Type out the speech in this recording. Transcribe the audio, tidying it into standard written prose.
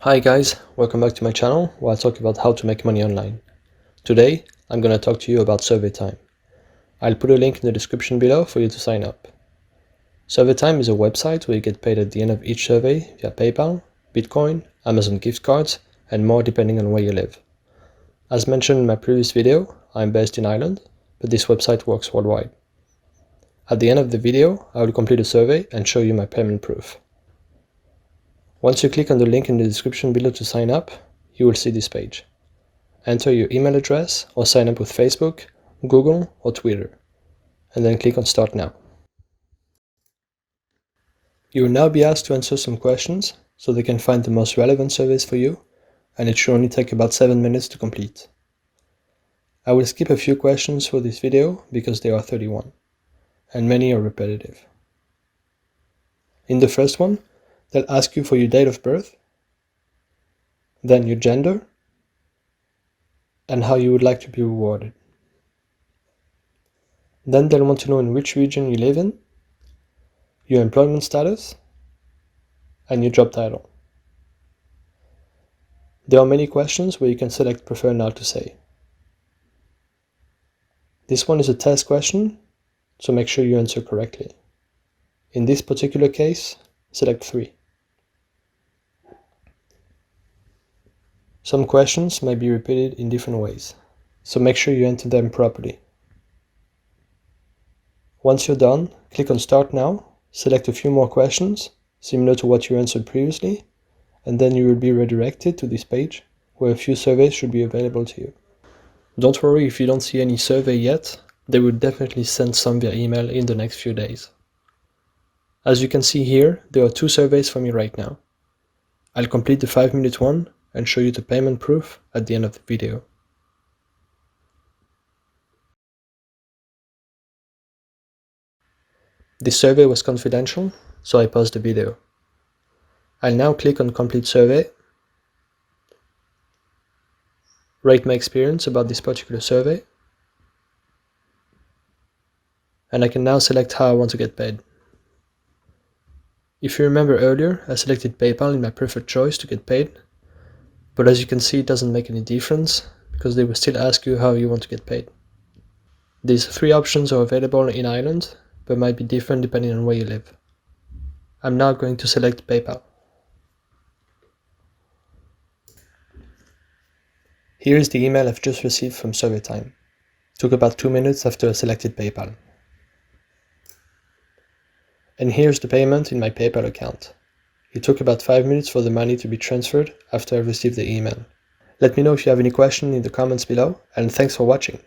Hi guys, welcome back to my channel where I talk about how to make money online. Today, I'm going to talk to you about SurveyTime. I'll put a link in the description below for you to sign up. SurveyTime is a website where you get paid at the end of each survey via PayPal, Bitcoin, Amazon gift cards, and more depending on where you live. As mentioned in my previous video, I'm based in Ireland, but this website works worldwide. At the end of the video, I will complete a survey and show you my payment proof. Once you click on the link in the description below to sign up, you will see this page. Enter your email address or sign up with Facebook, Google, or Twitter, and then click on Start Now. You will now be asked to answer some questions so they can find the most relevant surveys for you, and it should only take about 7 minutes to complete. I will skip a few questions for this video because there are 31, and many are repetitive. In the first one, they'll ask you for your date of birth, then your gender, and how you would like to be rewarded. Then they'll want to know in which region you live in, your employment status, and your job title. There are many questions where you can select Prefer Not to Say. This one is a test question, so make sure you answer correctly. In this particular case, select 3. Some questions may be repeated in different ways, so make sure you enter them properly. Once you're done, click on Start Now, select a few more questions, similar to what you answered previously, and then you will be redirected to this page, where a few surveys should be available to you. Don't worry if you don't see any survey yet, they will definitely send some via email in the next few days. As you can see here, there are 2 surveys for me right now. I'll complete the 5-minute one and show you the payment proof at the end of the video. This survey was confidential, so I paused the video. I'll now click on Complete Survey, rate my experience about this particular survey, and I can now select how I want to get paid. If you remember earlier, I selected PayPal in my preferred choice to get paid, but as you can see, it doesn't make any difference because they will still ask you how you want to get paid. These 3 options are available in Ireland, but might be different depending on where you live. I'm now going to select PayPal. Here is the email I've just received from SurveyTime. It took about 2 minutes after I selected PayPal. And here's the payment in my PayPal account. It took about 5 minutes for the money to be transferred after I received the email. Let me know if you have any questions in the comments below, and thanks for watching.